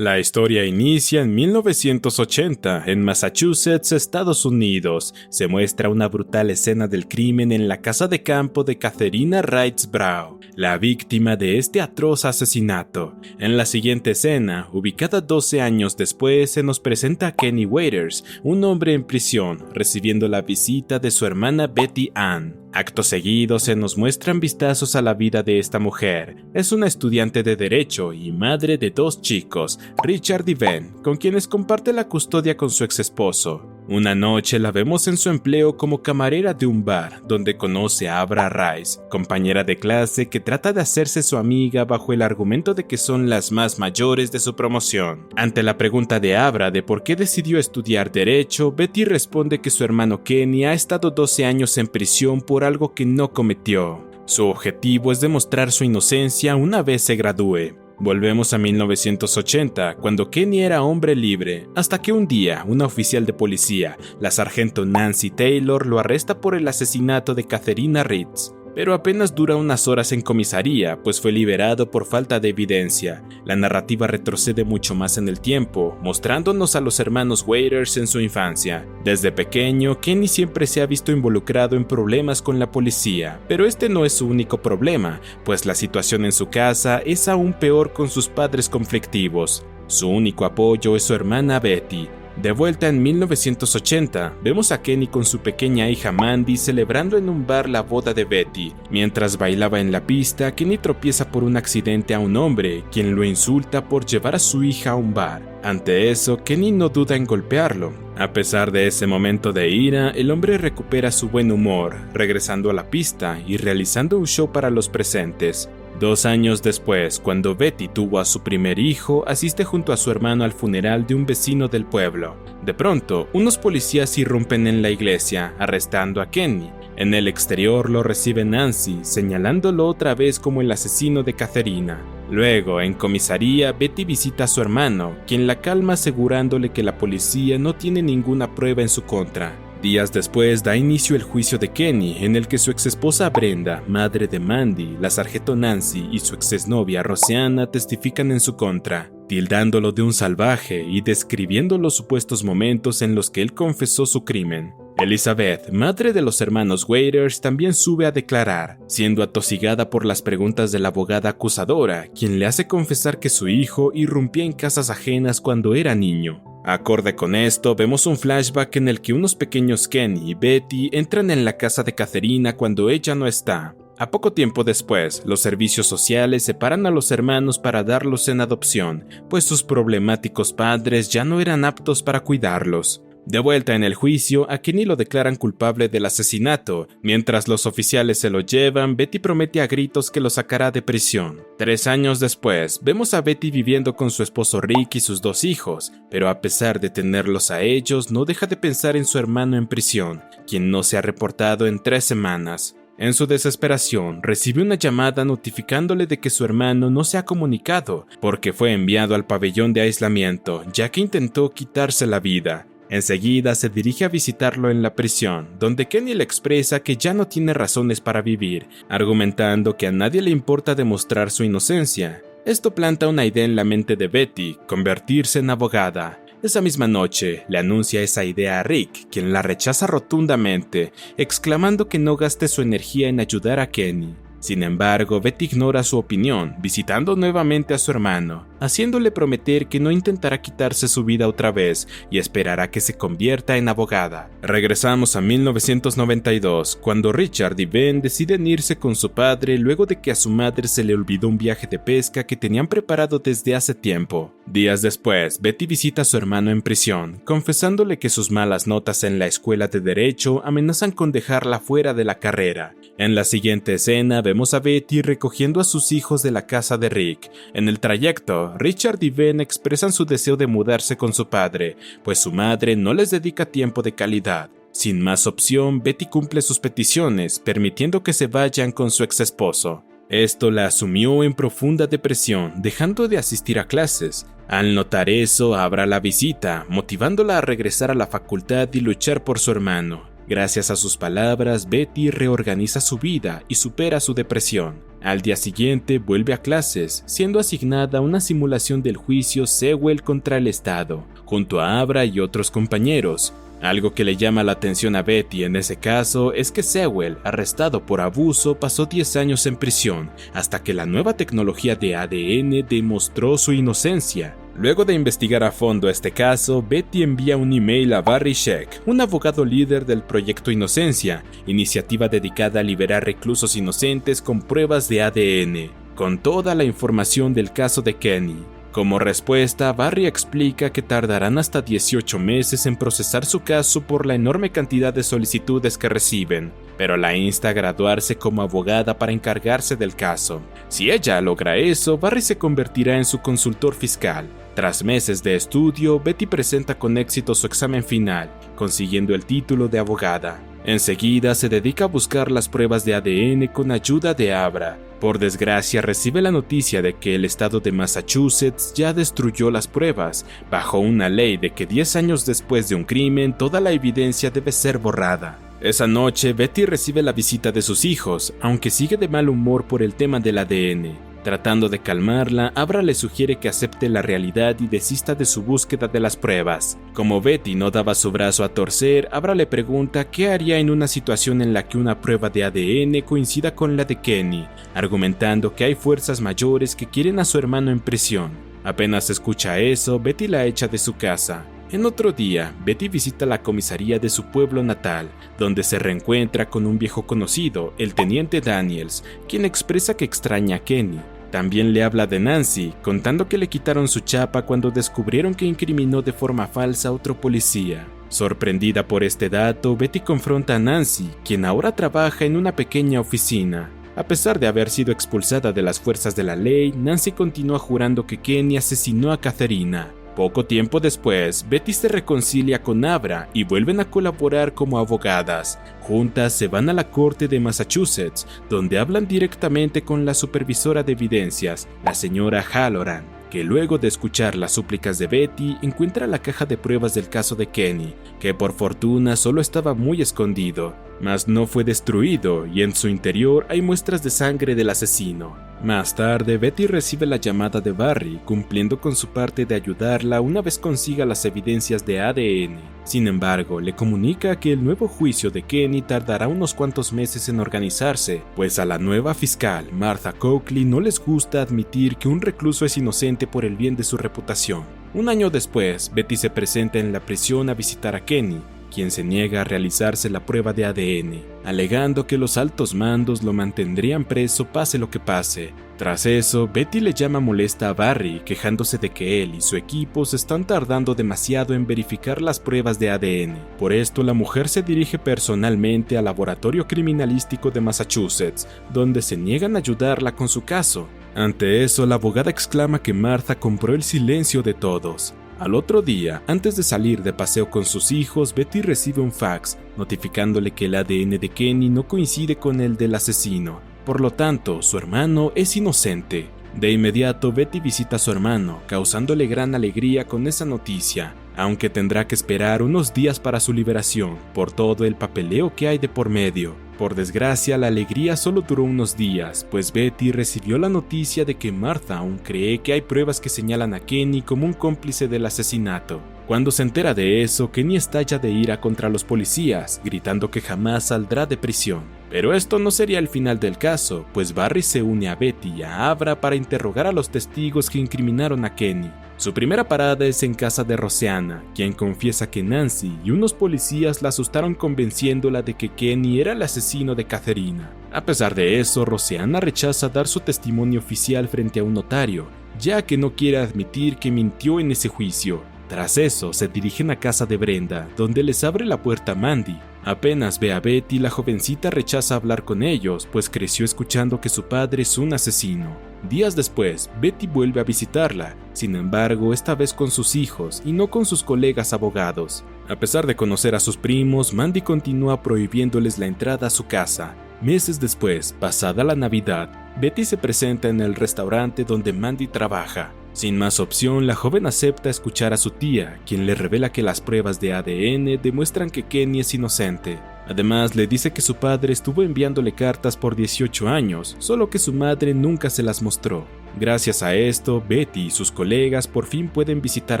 La historia inicia en 1980, en Massachusetts, Estados Unidos. Se muestra una brutal escena del crimen en la casa de campo de Katharina Wright Brown, la víctima de este atroz asesinato. En la siguiente escena, ubicada 12 años después, se nos presenta a Kenny Waiters, un hombre en prisión, recibiendo la visita de su hermana Betty Ann. Acto seguido se nos muestran vistazos a la vida de esta mujer. Es una estudiante de Derecho y madre de 2 chicos, Richard y Ben, con quienes comparte la custodia con su ex esposo. Una noche la vemos en su empleo como camarera de un bar, donde conoce a Abra Rice, compañera de clase que trata de hacerse su amiga bajo el argumento de que son las más mayores de su promoción. Ante la pregunta de Abra de por qué decidió estudiar Derecho, Betty responde que su hermano Kenny ha estado 12 años en prisión por algo que no cometió. Su objetivo es demostrar su inocencia una vez se gradúe. Volvemos a 1980, cuando Kenny era hombre libre, hasta que un día una oficial de policía, la sargento Nancy Taylor, lo arresta por el asesinato de Katharina Ritz. Pero apenas dura unas horas en comisaría, pues fue liberado por falta de evidencia. La narrativa retrocede mucho más en el tiempo, mostrándonos a los hermanos Waiters en su infancia. Desde pequeño, Kenny siempre se ha visto involucrado en problemas con la policía, pero este no es su único problema, pues la situación en su casa es aún peor con sus padres conflictivos. Su único apoyo es su hermana Betty. De vuelta en 1980, vemos a Kenny con su pequeña hija Mandy celebrando en un bar la boda de Betty. Mientras bailaba en la pista, Kenny tropieza por un accidente a un hombre, quien lo insulta por llevar a su hija a un bar. Ante eso, Kenny no duda en golpearlo. A pesar de ese momento de ira, el hombre recupera su buen humor, regresando a la pista y realizando un show para los presentes. 2 años después, cuando Betty tuvo a su primer hijo, asiste junto a su hermano al funeral de un vecino del pueblo. De pronto, unos policías irrumpen en la iglesia, arrestando a Kenny. En el exterior lo recibe Nancy, señalándolo otra vez como el asesino de Katharina. Luego, en comisaría, Betty visita a su hermano, quien la calma asegurándole que la policía no tiene ninguna prueba en su contra. Días después da inicio el juicio de Kenny, en el que su exesposa Brenda, madre de Mandy, la sargento Nancy y su exnovia Roseanna testifican en su contra, tildándolo de un salvaje y describiendo los supuestos momentos en los que él confesó su crimen. Elizabeth, madre de los hermanos Waiters, también sube a declarar, siendo atosigada por las preguntas de la abogada acusadora, quien le hace confesar que su hijo irrumpía en casas ajenas cuando era niño. Acorde con esto, vemos un flashback en el que unos pequeños Kenny y Betty entran en la casa de Katharina cuando ella no está. A poco tiempo después, los servicios sociales separan a los hermanos para darlos en adopción, pues sus problemáticos padres ya no eran aptos para cuidarlos. De vuelta en el juicio, a Kenny lo declaran culpable del asesinato. Mientras los oficiales se lo llevan, Betty promete a gritos que lo sacará de prisión. 3 años después, vemos a Betty viviendo con su esposo Rick y sus 2 hijos, pero a pesar de tenerlos a ellos, no deja de pensar en su hermano en prisión, quien no se ha reportado en 3 semanas. En su desesperación, recibe una llamada notificándole de que su hermano no se ha comunicado, porque fue enviado al pabellón de aislamiento, ya que intentó quitarse la vida. Enseguida se dirige a visitarlo en la prisión, donde Kenny le expresa que ya no tiene razones para vivir, argumentando que a nadie le importa demostrar su inocencia. Esto planta una idea en la mente de Betty, convertirse en abogada. Esa misma noche, le anuncia esa idea a Rick, quien la rechaza rotundamente, exclamando que no gaste su energía en ayudar a Kenny. Sin embargo, Betty ignora su opinión, visitando nuevamente a su hermano, haciéndole prometer que no intentará quitarse su vida otra vez y esperará que se convierta en abogada. Regresamos a 1992, cuando Richard y Ben deciden irse con su padre luego de que a su madre se le olvidó un viaje de pesca que tenían preparado desde hace tiempo. Días después, Betty visita a su hermano en prisión, confesándole que sus malas notas en la escuela de Derecho amenazan con dejarla fuera de la carrera. En la siguiente escena vemos a Betty recogiendo a sus hijos de la casa de Rick. En el trayecto, Richard y Ben expresan su deseo de mudarse con su padre, pues su madre no les dedica tiempo de calidad. Sin más opción, Betty cumple sus peticiones, permitiendo que se vayan con su ex esposo. Esto la sumió en profunda depresión, dejando de asistir a clases. Al notar eso, Abra la visita, motivándola a regresar a la facultad y luchar por su hermano. Gracias a sus palabras, Betty reorganiza su vida y supera su depresión. Al día siguiente vuelve a clases, siendo asignada a una simulación del juicio Sewell contra el Estado, junto a Abra y otros compañeros. Algo que le llama la atención a Betty en ese caso es que Sewell, arrestado por abuso, pasó 10 años en prisión, hasta que la nueva tecnología de ADN demostró su inocencia. Luego de investigar a fondo este caso, Betty envía un email a Barry Scheck, un abogado líder del Proyecto Inocencia, iniciativa dedicada a liberar reclusos inocentes con pruebas de ADN, con toda la información del caso de Kenny. Como respuesta, Barry explica que tardarán hasta 18 meses en procesar su caso por la enorme cantidad de solicitudes que reciben, pero la insta a graduarse como abogada para encargarse del caso. Si ella logra eso, Barry se convertirá en su consultor fiscal. Tras meses de estudio, Betty presenta con éxito su examen final, consiguiendo el título de abogada. Enseguida se dedica a buscar las pruebas de ADN con ayuda de Abra. Por desgracia, recibe la noticia de que el estado de Massachusetts ya destruyó las pruebas, bajo una ley de que 10 años después de un crimen, toda la evidencia debe ser borrada. Esa noche, Betty recibe la visita de sus hijos, aunque sigue de mal humor por el tema del ADN. Tratando de calmarla, Abra le sugiere que acepte la realidad y desista de su búsqueda de las pruebas. Como Betty no daba su brazo a torcer, Abra le pregunta qué haría en una situación en la que una prueba de ADN coincida con la de Kenny, argumentando que hay fuerzas mayores que quieren a su hermano en prisión. Apenas escucha eso, Betty la echa de su casa. En otro día, Betty visita la comisaría de su pueblo natal, donde se reencuentra con un viejo conocido, el teniente Daniels, quien expresa que extraña a Kenny. También le habla de Nancy, contando que le quitaron su chapa cuando descubrieron que incriminó de forma falsa a otro policía. Sorprendida por este dato, Betty confronta a Nancy, quien ahora trabaja en una pequeña oficina. A pesar de haber sido expulsada de las fuerzas de la ley, Nancy continúa jurando que Kenny asesinó a Catherina. Poco tiempo después, Betty se reconcilia con Abra y vuelven a colaborar como abogadas. Juntas se van a la corte de Massachusetts, donde hablan directamente con la supervisora de evidencias, la señora Halloran, que luego de escuchar las súplicas de Betty, encuentra la caja de pruebas del caso de Kenny, que por fortuna solo estaba muy escondido, mas no fue destruido y en su interior hay muestras de sangre del asesino. Más tarde, Betty recibe la llamada de Barry, cumpliendo con su parte de ayudarla una vez consiga las evidencias de ADN. Sin embargo, le comunica que el nuevo juicio de Kenny tardará unos cuantos meses en organizarse, pues a la nueva fiscal, Martha Coakley, no les gusta admitir que un recluso es inocente por el bien de su reputación. Un año después, Betty se presenta en la prisión a visitar a Kenny, quien se niega a realizarse la prueba de ADN, alegando que los altos mandos lo mantendrían preso pase lo que pase. Tras eso, Betty le llama molesta a Barry, quejándose de que él y su equipo se están tardando demasiado en verificar las pruebas de ADN. Por esto, la mujer se dirige personalmente al laboratorio criminalístico de Massachusetts, donde se niegan a ayudarla con su caso. Ante eso, la abogada exclama que Martha compró el silencio de todos. Al otro día, antes de salir de paseo con sus hijos, Betty recibe un fax notificándole que el ADN de Kenny no coincide con el del asesino. Por lo tanto, su hermano es inocente. De inmediato, Betty visita a su hermano, causándole gran alegría con esa noticia, aunque tendrá que esperar unos días para su liberación, por todo el papeleo que hay de por medio. Por desgracia, la alegría solo duró unos días, pues Betty recibió la noticia de que Martha aún cree que hay pruebas que señalan a Kenny como un cómplice del asesinato. Cuando se entera de eso, Kenny estalla de ira contra los policías, gritando que jamás saldrá de prisión. Pero esto no sería el final del caso, pues Barry se une a Betty y a Abra para interrogar a los testigos que incriminaron a Kenny. Su primera parada es en casa de Roseanna, quien confiesa que Nancy y unos policías la asustaron convenciéndola de que Kenny era el asesino de Catherina. A pesar de eso, Roseanna rechaza dar su testimonio oficial frente a un notario, ya que no quiere admitir que mintió en ese juicio. Tras eso, se dirigen a casa de Brenda, donde les abre la puerta Mandy. Apenas ve a Betty, la jovencita rechaza hablar con ellos, pues creció escuchando que su padre es un asesino. Días después, Betty vuelve a visitarla, sin embargo, esta vez con sus hijos y no con sus colegas abogados. A pesar de conocer a sus primos, Mandy continúa prohibiéndoles la entrada a su casa. Meses después, pasada la Navidad, Betty se presenta en el restaurante donde Mandy trabaja. Sin más opción, la joven acepta escuchar a su tía, quien le revela que las pruebas de ADN demuestran que Kenny es inocente. Además, le dice que su padre estuvo enviándole cartas por 18 años, solo que su madre nunca se las mostró. Gracias a esto, Betty y sus colegas por fin pueden visitar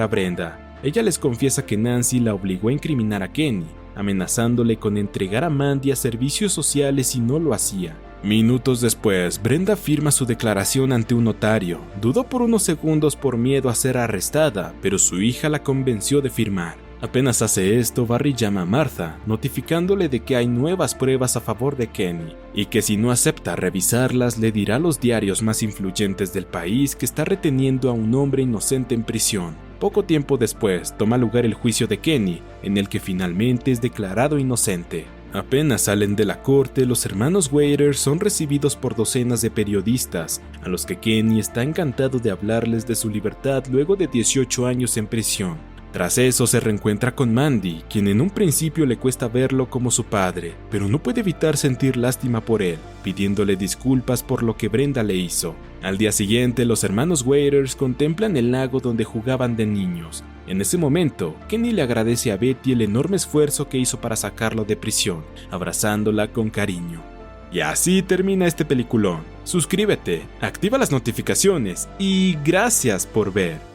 a Brenda. Ella les confiesa que Nancy la obligó a incriminar a Kenny, amenazándole con entregar a Mandy a servicios sociales si no lo hacía. Minutos después, Brenda firma su declaración ante un notario. Dudó por unos segundos por miedo a ser arrestada, pero su hija la convenció de firmar. Apenas hace esto, Barry llama a Martha, notificándole de que hay nuevas pruebas a favor de Kenny, y que si no acepta revisarlas, le dirá a los diarios más influyentes del país que está reteniendo a un hombre inocente en prisión. Poco tiempo después, toma lugar el juicio de Kenny, en el que finalmente es declarado inocente. Apenas salen de la corte, los hermanos Waiter son recibidos por docenas de periodistas, a los que Kenny está encantado de hablarles de su libertad luego de 18 años en prisión. Tras eso se reencuentra con Mandy, quien en un principio le cuesta verlo como su padre, pero no puede evitar sentir lástima por él, pidiéndole disculpas por lo que Brenda le hizo. Al día siguiente, los hermanos Waiters contemplan el lago donde jugaban de niños. En ese momento, Kenny le agradece a Betty el enorme esfuerzo que hizo para sacarlo de prisión, abrazándola con cariño. Y así termina este peliculón. Suscríbete, activa las notificaciones y gracias por ver.